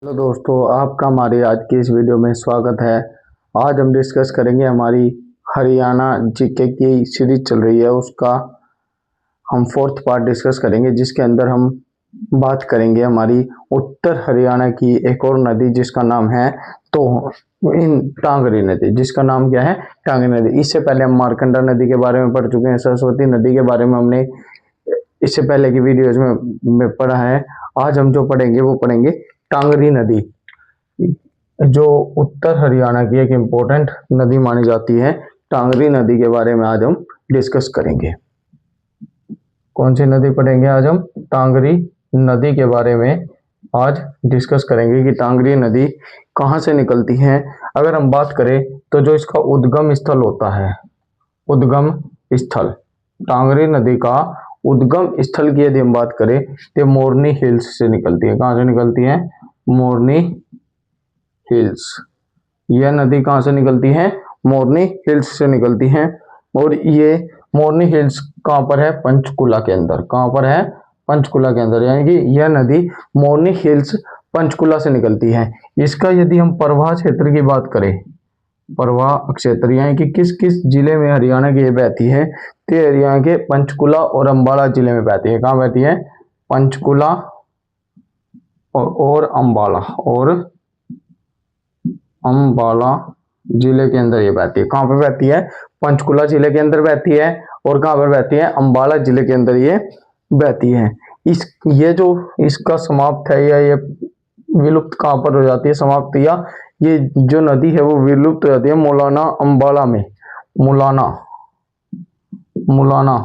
Hello दोस्तों, आपका हमारी आज की इस वीडियो में स्वागत है। आज हम डिस्कस करेंगे हमारी हरियाणा जीके की सीरीज चल रही है, उसका हम फोर्थ पार्ट डिस्कस करेंगे, जिसके अंदर हम बात करेंगे हमारी उत्तर हरियाणा की एक और नदी जिसका नाम है तो इन टांगरी नदी, जिसका नाम क्या है, टांगरी नदी। इससे पहले हम मारकंडा नदी के बारे में पढ़ चुके हैं, सरस्वती नदी के बारे में हमने इससे पहले की वीडियोज में पढ़ा है। आज हम जो पढ़ेंगे वो पढ़ेंगे टांगरी नदी, जो उत्तर हरियाणा की एक इम्पोर्टेंट नदी मानी जाती है। टांगरी नदी के बारे में आज हम डिस्कस करेंगे। कौन सी नदी पढ़ेंगे आज हम? टांगरी नदी के बारे में आज डिस्कस करेंगे कि टांगरी नदी कहाँ से निकलती है। अगर हम बात करें तो जो इसका उद्गम स्थल होता है, उद्गम स्थल टांगरी नदी का उद्गम स्थल की यदि हम बात करें तो मोरनी हिल्स से निकलती है। कहाँ से निकलती है? मोरनी हिल्स। यह नदी कहाँ से निकलती है? मोरनी हिल्स से निकलती है। और ये मोरनी हिल्स कहाँ पर है? पंचकुला के अंदर। कहाँ पर है? पंचकुला के अंदर। यानी कि यह नदी मोरनी हिल्स पंचकुला से निकलती है। इसका यदि हम प्रवाह क्षेत्र की बात करें, प्रवाह क्षेत्र यानी कि किस किस जिले में हरियाणा की ये बहती है, तो हरियाणा के पंचकुला और अंबाला जिले में बहती है। कहाँ बहती है? पंचकुला और अंबाला जिले के अंदर ये बहती है। कहाँ पर बहती है? पंचकुला जिले के अंदर बहती है। और कहाँ पर बहती है? अंबाला जिले के अंदर ये बहती है। ये जो इसका समाप्त है या ये विलुप्त कहाँ पर हो जाती है, समाप्त, या ये जो नदी है वो विलुप्त हो जाती है मुलाना अंबाला में। मुलाना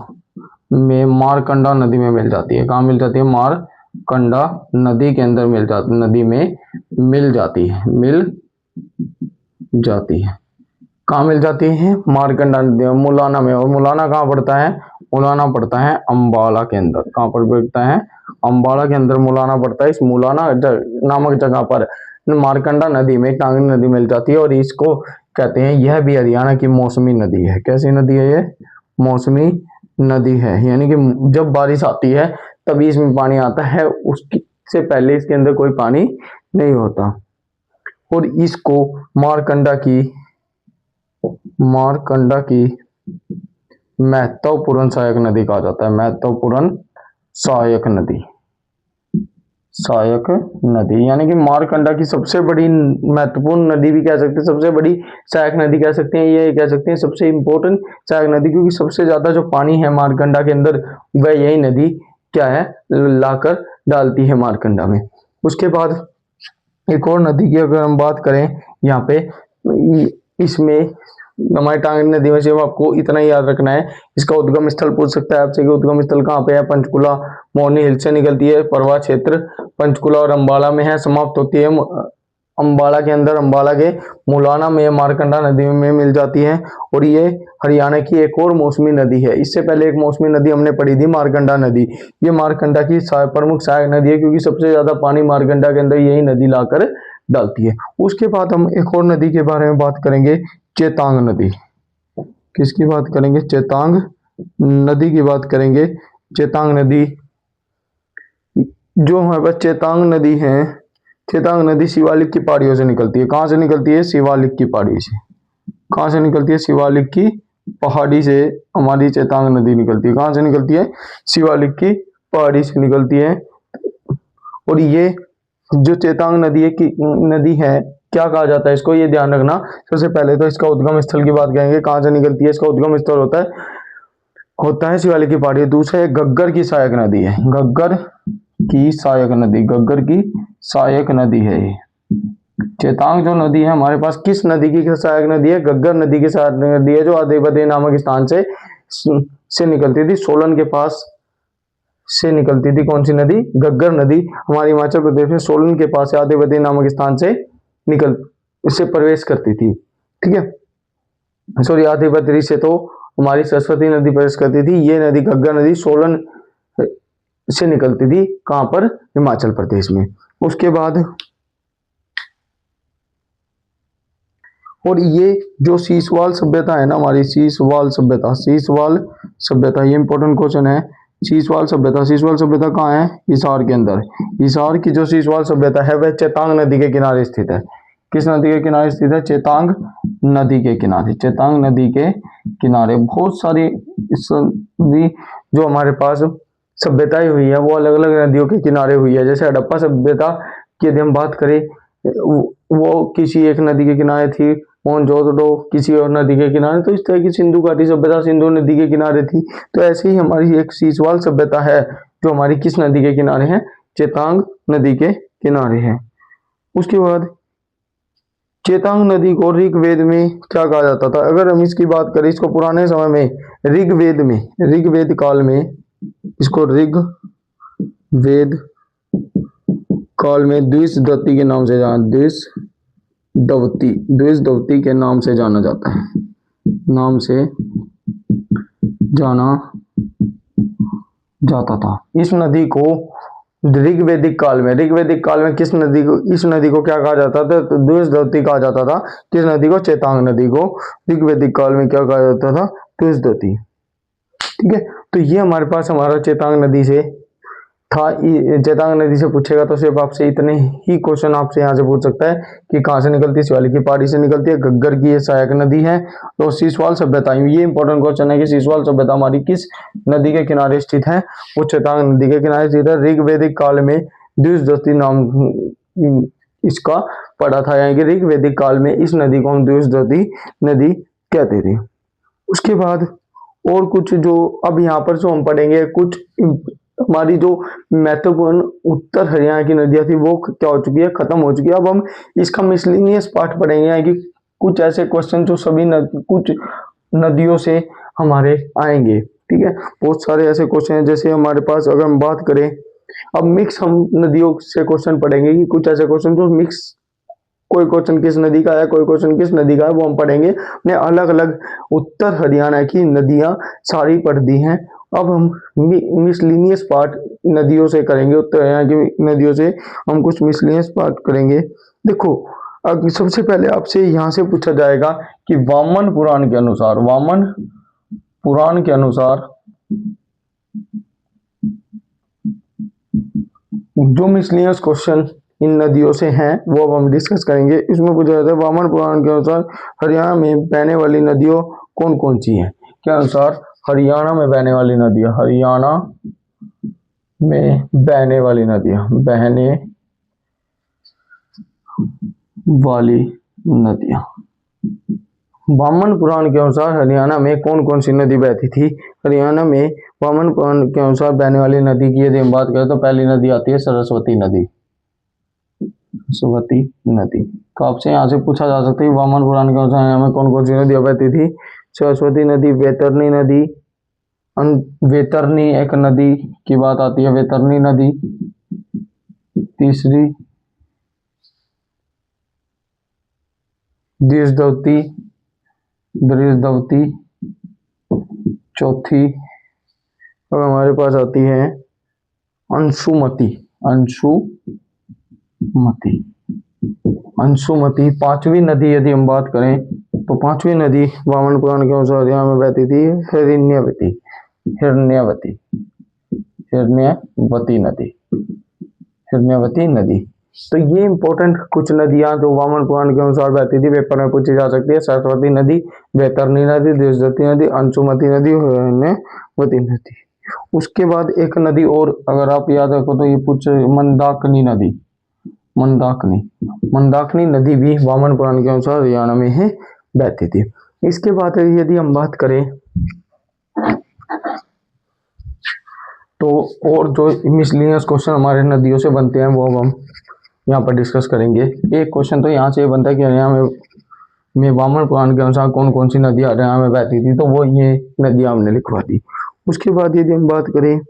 में मारकंडा नदी में मिल जाती है। कहाँ मिल जाती है? मारकंडा नदी के अंदर नदी में मिल जाती है। कहाँ मिल जाती है? मारकंडा नदी मुलाना में। और मुलाना कहाँ पड़ता है? मुलाना पड़ता है अंबाला के अंदर। कहाँ पर पड़ता है? अंबाला के अंदर मुलाना पड़ता है। इस मुलाना नामक जगह पर मारकंडा नदी में टांगरी नदी मिल जाती है। और इसको कहते हैं, यह भी हरियाणा की मौसमी नदी है। कैसी नदी है ये? मौसमी नदी है। यानी कि जब बारिश आती है तभी इसमें पानी आता है, उसकी से पहले इसके अंदर कोई पानी नहीं होता। और इसको मारकंडा की महत्वपूर्ण सहायक नदी कहा जाता है। महत्वपूर्ण सहायक नदी यानी कि मारकंडा की सबसे बड़ी महत्वपूर्ण नदी भी कह सकते हैं, सबसे बड़ी सहायक नदी कह सकते हैं, ये कह सकते हैं सबसे इंपॉर्टेंट सहायक नदी, क्योंकि सबसे ज्यादा जो पानी है मारकंडा के अंदर वह यही नदी क्या है, लाकर डालती है मारकंडा में। उसके बाद एक और नदी की अगर हम बात करें यहाँ पे, इसमें हमारी टांगरी नदी में से आपको इतना ही याद रखना है, इसका उद्गम स्थल पूछ सकता है आपसे कि उद्गम स्थल कहाँ पे है? पंचकुला मोरनी हिल से निकलती है। प्रवाह क्षेत्र पंचकुला और अंबाला में है। समाप्त होती है अंबाला के अंदर, अंबाला के मुलाना में मारकंडा नदी में मिल जाती है। और ये हरियाणा की एक और मौसमी नदी है। इससे पहले एक मौसमी नदी हमने पढ़ी थी, मारकंडा नदी। ये मारकंडा की प्रमुख सहायक नदी है, क्योंकि सबसे ज्यादा पानी मारकंडा के अंदर यही नदी लाकर डालती है। उसके बाद हम एक और नदी के बारे में बात करेंगे, चेतांग नदी। किसकी बात करेंगे? चेतांग नदी की बात करेंगे। चेतांग नदी, जो हमारे पास चेतांग नदी है, चेतांग नदी शिवालिक की पहाड़ियों से निकलती है। कहाँ से निकलती है? शिवालिक की पहाड़ी से। कहाँ से निकलती है? शिवालिक की पहाड़ी से हमारी चेतांग नदी निकलती है। कहाँ से निकलती है? शिवालिक की पहाड़ी से निकलती है। और ये जो चेतांग नदी है, क्या कहा जाता है इसको, ये ध्यान रखना। सबसे पहले तो इसका उद्गम स्थल की बात करेंगे, कहाँ से निकलती है। इसका उद्गम स्थल होता है शिवालिक की पहाड़ी। दूसरा है गग्गर की सहायक नदी है। गग्गर की सहायक नदी है ये। चेतांग जो नदी है हमारे पास, किस नदी की सहायक नदी है? गग्गर नदी की सहायक नदी है, जो आदिबदे नामक स्थान से निकलती थी, सोलन के पास से निकलती थी। कौन सी नदी? गग्गर नदी। हमारे हिमाचल प्रदेश में सोलन के पास आदिबदे नामक स्थान से इससे प्रवेश करती थी। ठीक है, सॉरी, आदिबद्री से तो हमारी सरस्वती नदी प्रवेश करती थी। ये नदी गग्गर नदी सोलन से निकलती थी। कहां पर? हिमाचल प्रदेश में। उसके बाद और ये जो सीसवाल सभ्यता है ना हमारी, सीसवाल सभ्यता, ये इंपॉर्टेंट क्वेश्चन है। सीसवाल सभ्यता कहाँ है? हिसार के अंदर। हिसार की जो सीसवाल सभ्यता है वह चेतांग नदी के किनारे स्थित है। किस नदी के किनारे स्थित है? चेतांग नदी के किनारे। चेतांग नदी के किनारे बहुत सारी जो हमारे पास सभ्यताएं हुई है वो अलग अलग नदियों के किनारे हुई है। जैसे हड़प्पा सभ्यता की यदि हम बात करें, वो किसी एक नदी के किनारे थी। मोहनजोदड़ो किसी और नदी के किनारे। तो इस तरह की सिंधु घाटी सभ्यता सिंधु नदी के किनारे थी। तो ऐसे ही हमारी एक सीसवाल सभ्यता है जो हमारी किस नदी के किनारे है? चेतांग नदी के किनारे है। उसके बाद चेतांग नदी को ऋग्वेद में क्या कहा जाता था? अगर हम इसकी बात करें, इसको पुराने समय में ऋग्वेद काल में इसको ऋग्वेद काल में द्विशदत्ती के नाम से द्विशदवती के नाम से जाना जाता है। नाम से जाना जाता था। इस नदी को ऋग्वेदिक काल में इस नदी को क्या कहा जाता था? तो द्विशदवती कहा जाता था। किस नदी को? चेतांग नदी को ऋग्वेदिक काल में क्या कहा जाता था? द्विशदवती। ठीक है, तो ये हमारे पास हमारा चेतांग नदी से था। चेतांग नदी से पूछेगा तो सिर्फ आपसे इतने ही क्वेश्चन आपसे यहाँ से पूछ सकता है कि कहाँ से निकलती है? शिवालिक की पहाड़ी से निकलती है। घग्गर की ये सहायक नदी है। तो सीसवाल सभ्यता, ये इंपॉर्टेंट क्वेश्चन है कि सीसवाल सभ्यता हमारी किस नदी के किनारे स्थित है? वो चेतांग नदी के किनारे स्थित है। ऋग्वेदिक काल में द्विशदवती नाम इसका पड़ा था, यानी कि ऋग्वेदिक काल में इस नदी को हम द्विशदवती नदी कहते थे। उसके बाद और कुछ जो अब यहाँ पर जो हम पढ़ेंगे, कुछ हमारी जो महत्वपूर्ण उत्तर हरियाणा की नदियां थी वो क्या हो चुकी है? खत्म हो चुकी है। अब हम इसका मिसलिनियस पार्ट पढ़ेंगे, यानी कि कुछ ऐसे क्वेश्चन जो सभी कुछ नदियों से हमारे आएंगे। ठीक है, बहुत सारे ऐसे क्वेश्चन हैं। जैसे हमारे पास अगर हम बात करें, अब मिक्स हम नदियों से क्वेश्चन पढ़ेंगे कि कुछ ऐसे क्वेश्चन जो मिक्स, कोई क्वेश्चन किस नदी का है, कोई क्वेश्चन किस नदी का है, वो हम पढ़ेंगे। हमने अलग अलग उत्तर हरियाणा की नदियां सारी पढ़ दी हैं। अब हम मिसलिनियस पार्ट नदियों से करेंगे। उत्तर हरियाणा की नदियों से हम कुछ मिसलिनियस पार्ट करेंगे। देखो, अब सबसे पहले आपसे यहाँ से पूछा जाएगा कि वामन पुराण के अनुसार जो मिसलिनियस क्वेश्चन इन नदियों से हैं वो अब हम डिस्कस करेंगे। इसमें पूछा जाता है वामन पुराण के अनुसार हरियाणा में बहने वाली नदियों कौन कौन सी हैं? के अनुसार हरियाणा में बहने वाली नदियां, बहने वाली नदियां। वामन पुराण के अनुसार हरियाणा में कौन कौन सी नदी बहती थी? हरियाणा में वामन पुराण के अनुसार बहने वाली नदी की यदि हम बात करें तो पहली नदी आती है सरस्वती नदी। तो आपसे यहाँ से पूछा जा सकता है वामन पुराण के अनुसार हमें कौन कौन सी नदियां बहती थी? सरस्वती नदी, वैतरणी नदी, वैतरणी एक नदी की बात आती है, वैतरणी नदी। तीसरी दृशदवती। चौथी अब हमारे पास आती है अंशुमती। पांचवी नदी यदि हम बात करें तो पांचवी नदी वामन पुराण के अनुसार हरियाणा में बहती थी हिरण्यवती नदी। तो ये इंपॉर्टेंट कुछ नदियां जो वामन पुराण के अनुसार बहती थी पेपर में पूछी जा सकती है। सरस्वती नदी, वैतरणी नदी, दृशदवती नदी, अंशुमती नदी, हिरण्यवती नदी। उसके बाद एक नदी और अगर आप याद रखो तो ये पूछ मंदाकिनी नदी भी वामन पुराण के अनुसार हरियाणा में ही बहती थी। इसके बाद यदि हम बात करें तो और जो मिसलिनियस क्वेश्चन हमारे नदियों से बनते हैं वो हम यहाँ पर डिस्कस करेंगे। एक क्वेश्चन तो यहाँ से बनता है कि हरियाणा में वामन पुराण के अनुसार कौन कौन सी नदियां हरियाणा में बहती थी, तो वो ये नदियां हमने लिखवा दी। उसके बाद यदि हम बात करें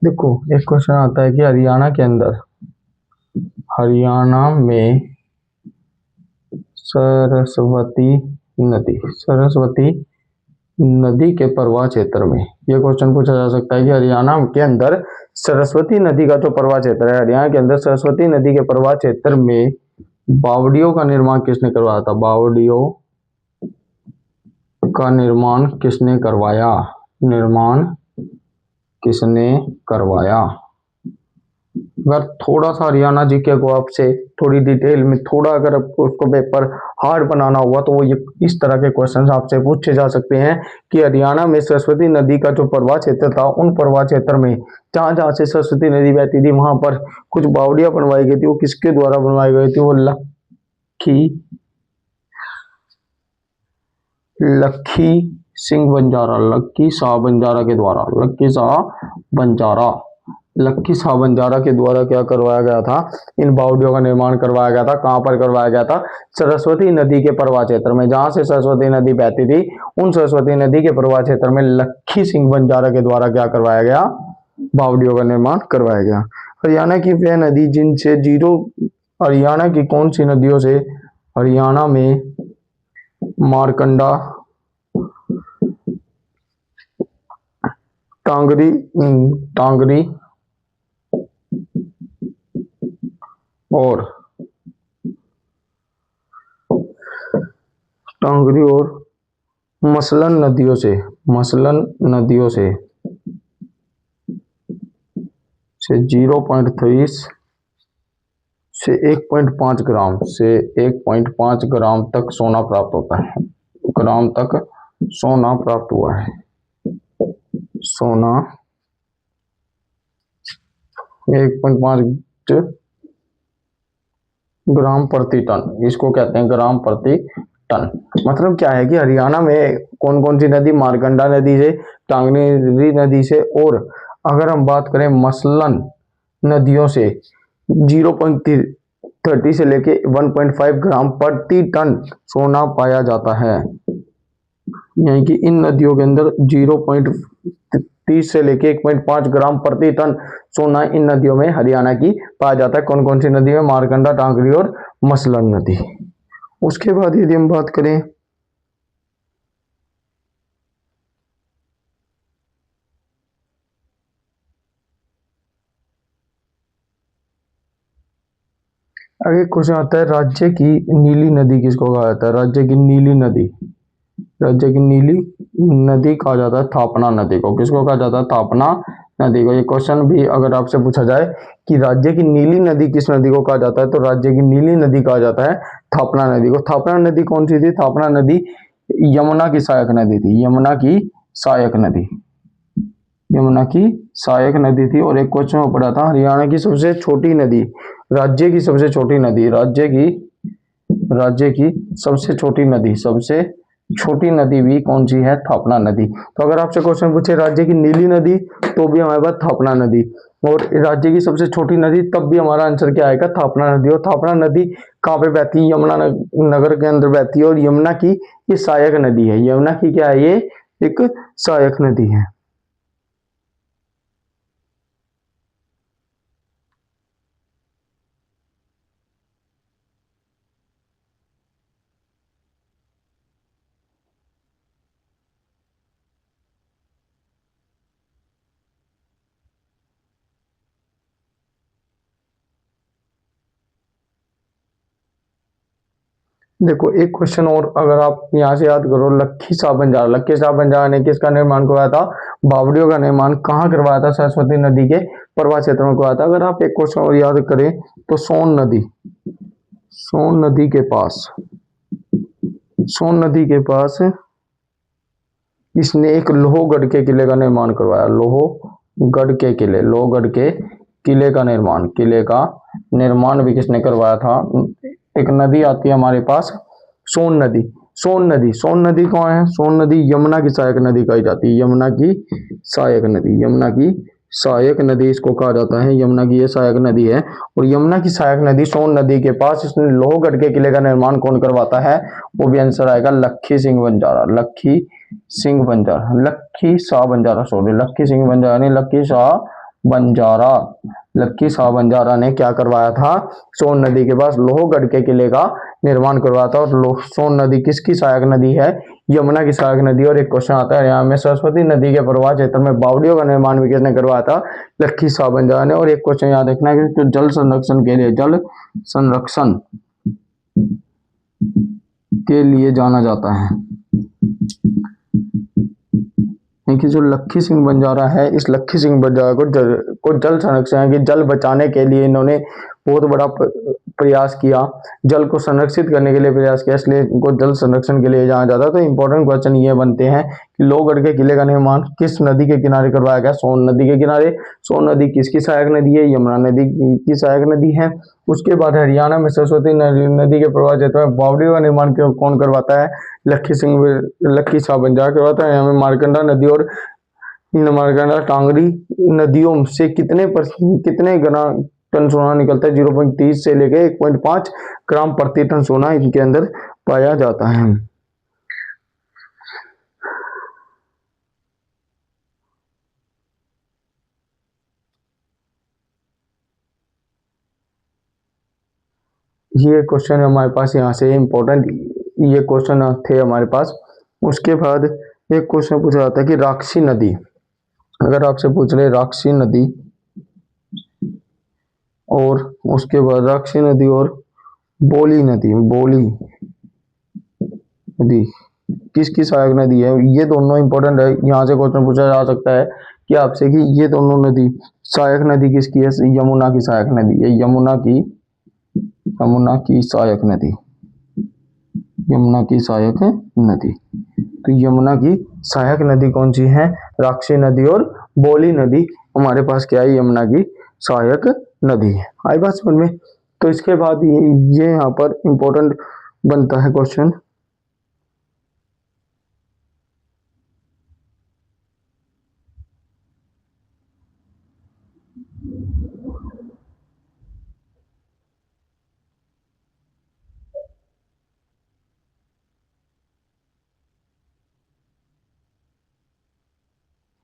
देखो एक क्वेश्चन आता है कि हरियाणा में सरस्वती नदी के प्रवाह क्षेत्र में, यह क्वेश्चन पूछा जा सकता है कि हरियाणा के अंदर सरस्वती नदी का जो प्रवाह क्षेत्र है, हरियाणा के अंदर सरस्वती नदी के प्रवाह क्षेत्र में बावड़ियों का निर्माण किसने करवाया था? बावड़ियों का निर्माण किसने करवाया? निर्माण किसने करवाया? अगर थोड़ा सा हरियाणा जीके को आपसे थोड़ी डिटेल में थोड़ा अगर आपको उसको पेपर हार्ड बनाना हुआ तो वो इस तरह के क्वेश्चंस आपसे पूछे जा सकते हैं कि हरियाणा में सरस्वती नदी का जो प्रवाह क्षेत्र था, उन प्रवाह क्षेत्र में जहां जहां से सरस्वती नदी बहती थी वहां पर कुछ बावड़ियां बनवाई गई थी। वो किसके द्वारा बनवाई गई थी? वो लखी सिंह बंजारा, लखी शाह बंजारा के द्वारा, लखी शाह बंजारा के द्वारा क्या करवाया गया था? इन बावड़ियों का निर्माण करवाया गया था। कहां पर करवाया गया था? सरस्वती नदी के प्रवाह क्षेत्र में, जहां से सरस्वती नदी बहती थी उन सरस्वती नदी के प्रवाह क्षेत्र में लखी सिंह बंजारा के द्वारा क्या करवाया गया? बावड़ियों का निर्माण करवाया गया। हरियाणा की वह नदी जिनसे हरियाणा की कौन सी नदियों से हरियाणा में मारकंडा, टांगरी टांगरी और मसलन नदियों से 0.3 से 1.5 ग्राम तक सोना प्राप्त होता है। ग्राम तक सोना प्राप्त हुआ है। सोना 1.5 ग्राम प्रति टन, इसको कहते हैं ग्राम प्रति टन। मतलब क्या है कि हरियाणा में कौन कौन सी नदी? मारकंडा नदी से, टांगरी नदी से, और अगर हम बात करें मसलन नदियों से 0.30 से लेके 1.5 ग्राम प्रति टन सोना पाया जाता है। यानी कि इन नदियों के अंदर 0.30 से लेके 1.5 ग्राम प्रति टन सोना इन नदियों में हरियाणा की पाया जाता है। कौन कौन सी नदी में? मारकंडा, टांगरी और मसलन नदी। उसके बाद यदि हम बात करें आगे क्वेश्चन आता है, राज्य की नीली नदी किसको कहा जाता है? राज्य की नीली नदी कहा जाता है थापना नदी को। किसको कहा जाता है? थापना नदी को। ये क्वेश्चन भी अगर आपसे पूछा जाए कि राज्य की नीली नदी किस नदी को कहा जाता है, तो राज्य की नीली नदी कहा जाता है थापना नदी को। थापना नदी कौन सी थी? थापना नदी यमुना की सहायक नदी थी। यमुना की सहायक नदी थी। और एक क्वेश्चन में पढ़ा था, हरियाणा की सबसे छोटी नदी, राज्य की सबसे छोटी नदी, राज्य की सबसे छोटी नदी भी कौन सी है? थापना नदी। तो अगर आपसे क्वेश्चन पूछे राज्य की नीली नदी, तो भी हमारे पास थापना नदी, और राज्य की सबसे छोटी नदी, तब भी हमारा आंसर क्या आएगा? थापना नदी। और थापना नदी कहाँ पे बहती है? यमुना नगर के अंदर बहती है। और यमुना की ये सहायक नदी है। यमुना की क्या है? ये एक सहायक नदी है। देखो एक क्वेश्चन और अगर आप यहाँ से याद करो, लखी शाह बंजारा ने किसका निर्माण करवाया था? बावड़ियों का निर्माण कहाँ करवाया था? सरस्वती नदी के प्रवाह क्षेत्र में करवाया था। अगर आप एक क्वेश्चन और याद करें तो सोन नदी के पास इसने एक लोहगढ़ के किले का निर्माण करवाया। लोहगढ़ के किले का निर्माण भी किसने करवाया था? एक नदी आती है हमारे पास, सोन नदी कौन है? सोन नदी यमुना की सहायक नदी कही जाती है। यमुना की सहायक नदी इसको कहा जाता है। यमुना की ये सहायक नदी है। और यमुना की सहायक नदी सोन नदी के पास इसने लोहगढ़ के किले का निर्माण कौन करवाता है? वो भी आंसर आएगा लखी शाह बंजारा नहीं, लखी शाह बंजारा, लक्की शाह बंजारा ने क्या करवाया था, सोन नदी के पास लोहगढ़ के किले का निर्माण करवाया था। और सोन नदी किसकी सहायक नदी है, यमुना की सहायक नदी। और एक क्वेश्चन आता है यहाँ में, सरस्वती नदी के प्रवाह क्षेत्र में बावड़ियों का निर्माण भी किसने करवाया था, लक्की शाह बंजारा ने। और एक क्वेश्चन याद रखना है कि जल संरक्षण के लिए, जल संरक्षण के लिए जाना जाता है कि जो लक्की सिंह बंजारा है, इस लक्की सिंह बंजारा को जल संरक्षण की जल बचाने के लिए इन्होंने बहुत बड़ा प्रयास किया, जल को संरक्षित करने के लिए प्रयास किया, इसलिए इनको जल संरक्षण के लिए जाना जाता है। तो इंपॉर्टेंट क्वेश्चन ये बनते हैं कि लोहगढ़ के किले का निर्माण किस नदी के किनारे करवाया गया, सोन नदी के किनारे। सोन नदी किसकी सहायक नदी है, यमुना नदी की सहायक नदी है। उसके बाद हरियाणा में सरस्वती नदी के प्रवाह क्षेत्र में बावड़ियों का निर्माण कौन करवाता है, लक्की शाह बंजारा करवाता है। यहाँ में मारकंडा नदी और मारकंडा टांगरी नदियों से कितने टन सोना निकलता है, 0.30 से लेके 1.5 ग्राम प्रति टन सोना इनके अंदर पाया जाता है। ये क्वेश्चन हमारे पास यहाँ से इंपॉर्टेंट, ये क्वेश्चन थे हमारे पास। उसके बाद एक क्वेश्चन पूछा जाता है कि राक्षसी नदी, अगर आपसे पूछ रहे राक्षसी नदी, और उसके बाद राक्षसी नदी और बोली नदी, बोली नदी किसकी सहायक नदी है, ये दोनों इंपॉर्टेंट है। यहाँ से क्वेश्चन पूछा जा सकता है कि आपसे कि ये दोनों नदी सहायक नदी किसकी है, यमुना की सहायक नदी है, यमुना की सहायक नदी, यमुना की सहायक नदी। तो यमुना की सहायक नदी कौन सी है, राक्षसी नदी और बोली नदी हमारे पास क्या है, यमुना की सहायक नदी है। आई बात समझ में। तो इसके बाद ये यहाँ पर इंपॉर्टेंट बनता है क्वेश्चन,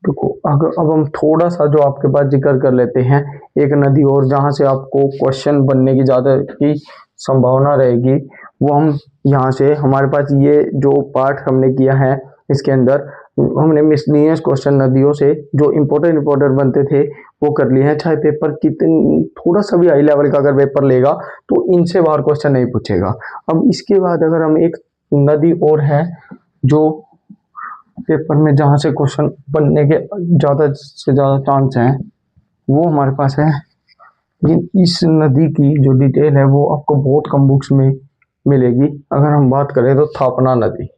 देखो अगर अब हम थोड़ा सा जो आपके पास जिक्र कर लेते हैं एक नदी और, जहां से आपको क्वेश्चन बनने की ज्यादा की संभावना रहेगी, वो हम यहाँ से, हमारे पास ये जो पार्ट हमने किया है इसके अंदर हमने मिसलिनियस क्वेश्चन नदियों से जो इंपॉर्टेंट बनते थे वो कर लिए हैं। चाहे पेपर कितने थोड़ा सा भी हाई लेवल का अगर पेपर लेगा तो इनसे बाहर क्वेश्चन नहीं पूछेगा। अब इसके बाद अगर हम एक नदी और है जो पेपर में जहां से क्वेश्चन बनने के ज्यादा से ज्यादा चांस हैं, वो हमारे पास है। लेकिन इस नदी की जो डिटेल है वो आपको बहुत कम बुक्स में मिलेगी। अगर हम बात करें तो थापना नदी,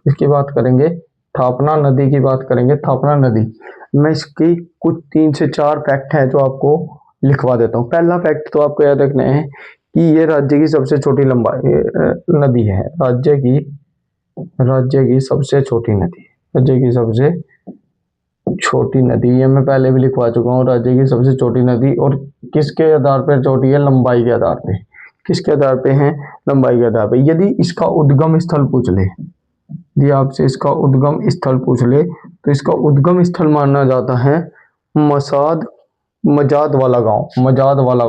इसकी बात करेंगे, थापना नदी की बात करेंगे। थापना नदी मैं इसकी कुछ 3 से 4 फैक्ट है जो आपको लिखवा देता हूँ। पहला फैक्ट तो आपको याद रखना है कि ये राज्य की सबसे छोटी लंबाई नदी है, राज्य की सबसे छोटी नदी, राज्य की सबसे छोटी नदी, ये मैं पहले भी लिखवा चुका हूँ। राज्य की सबसे छोटी नदी, और किसके आधार पर छोटी है, लंबाई के आधार पे। किसके आधार पे है, लंबाई के आधार पे। यदि इसका उद्गम स्थल पूछ ले, यदि आपसे इसका उद्गम स्थल पूछ ले तो इसका उद्गम स्थल माना जाता है मजाद वाला गांव, मजाद वाला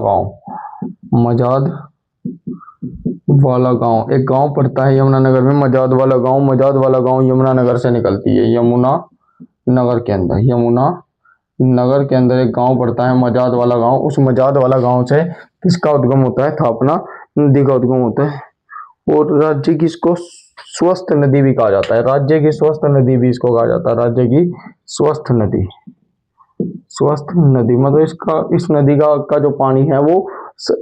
गांव एक गांव पड़ता है यमुनानगर में, मजाद वाला गांव यमुनानगर से निकलती है, यमुनानगर के अंदर एक गांव पड़ता है मजाद वाला गांव। उस मजाद वाला गांव से किसका उद्गम होता है, थापना नदी का उद्गम होता है। और राज्य की इसको स्वस्थ नदी भी कहा जाता है, राज्य की स्वस्थ नदी भी इसको कहा जाता है, राज्य की स्वस्थ नदी मतलब इस नदी का जो पानी है वो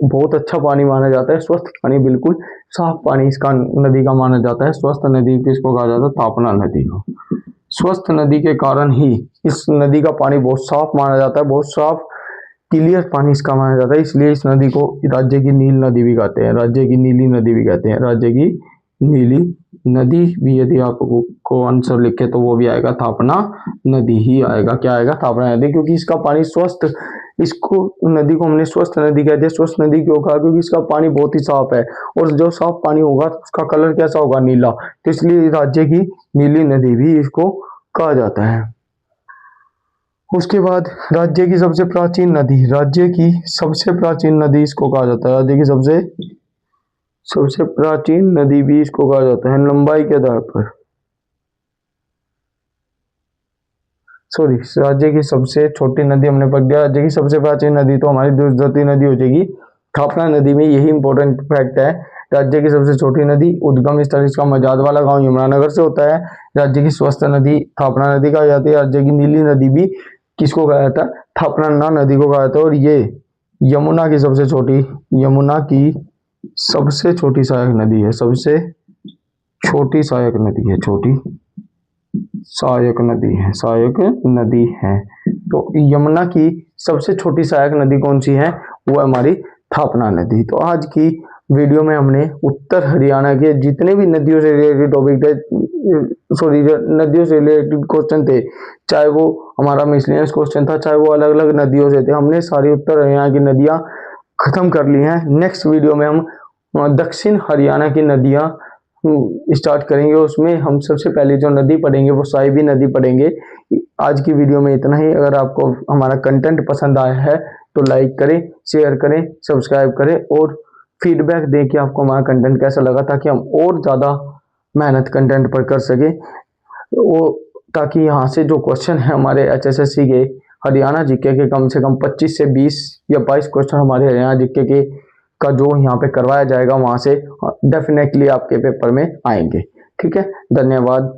बहुत अच्छा पानी माना जाता है, स्वस्थ पानी, बिल्कुल साफ पानी इसका नदी का माना जाता है। स्वस्थ नदी किसको कहा जाता है, तापना नदी को। स्वस्थ नदी के कारण ही इस नदी का पानी बहुत साफ माना जाता है, बहुत साफ क्लियर पानी इसका माना जाता है, इसलिए इस नदी को राज्य की नील नदी भी कहते हैं, राज्य की नीली नदी भी कहते हैं, राज्य की नीली नदी भी। यदि आपको आंसर लिखे तो वो भी आएगा, थापना नदी ही आएगा। क्या आएगा, थापना नदी, क्योंकि इसका पानी स्वस्थ, इसको नदी को हमने स्वस्थ नदी कहते हैं। स्वस्थ नदी क्यों कहा, क्योंकि इसका पानी बहुत ही साफ है, और जो साफ पानी होगा उसका कलर कैसा होगा, नीला, तो इसलिए राज्य की नीली नदी भी इसको कहा जाता है। उसके बाद राज्य की सबसे प्राचीन नदी, राज्य की सबसे प्राचीन नदी इसको कहा जाता है, राज्य की सबसे सबसे प्राचीन नदी भी इसको कहा जाता है लंबाई के आधार पर। सॉरी, राज्य की सबसे छोटी नदी हमने पढ़ दिया, राज्य की सबसे प्राचीन नदी तो हमारी दुर्जती नदी हो जाएगी। थापना नदी में यही इंपॉर्टेंट फैक्ट है, राज्य की सबसे छोटी नदी, उद्गम स्थल इसका मजाद वाला गांव यमुनानगर से होता है। राज्य की स्वस्थ नदी थापना नदी कहा जाती है। राज्य की नीली नदी भी किसको कहा जाता है, थापना नदी को कहा जाता है। और ये यमुना की सबसे छोटी, यमुना की सबसे छोटी सहायक नदी है, सबसे छोटी सहायक नदी है, छोटी सहायक नदी है, सहायक नदी है। तो यमुना की सबसे छोटी सहायक नदी कौन सी है, वो हमारी थापना नदी। तो आज की वीडियो में हमने उत्तर हरियाणा के जितने भी नदियों से रिलेटेड टॉपिक थे, सॉरी नदियों से रिलेटेड क्वेश्चन थे, चाहे वो हमारा मिसलेनियस क्वेश्चन था, चाहे वो अलग अलग नदियों से थे, हमने सारी उत्तर हरियाणा की नदियां खत्म कर ली हैं। नेक्स्ट वीडियो में हम दक्षिण हरियाणा की नदियां स्टार्ट करेंगे। उसमें हम सबसे पहले जो नदी पढ़ेंगे वो साहिबी नदी पढ़ेंगे। आज की वीडियो में इतना ही। अगर आपको हमारा कंटेंट पसंद आया है तो लाइक करें, शेयर करें, सब्सक्राइब करें और फीडबैक दें कि आपको हमारा कंटेंट कैसा लगा, ताकि हम और ज़्यादा मेहनत कंटेंट पर कर सकें, वो ताकि यहाँ से जो क्वेश्चन है हमारे HSSC के हरियाणा जीके के कम से कम 25 से 20 या 22 क्वेश्चन हमारे हरियाणा जीके के का जो यहाँ पे करवाया जाएगा वहाँ से डेफिनेटली आपके पेपर में आएंगे। ठीक है, धन्यवाद।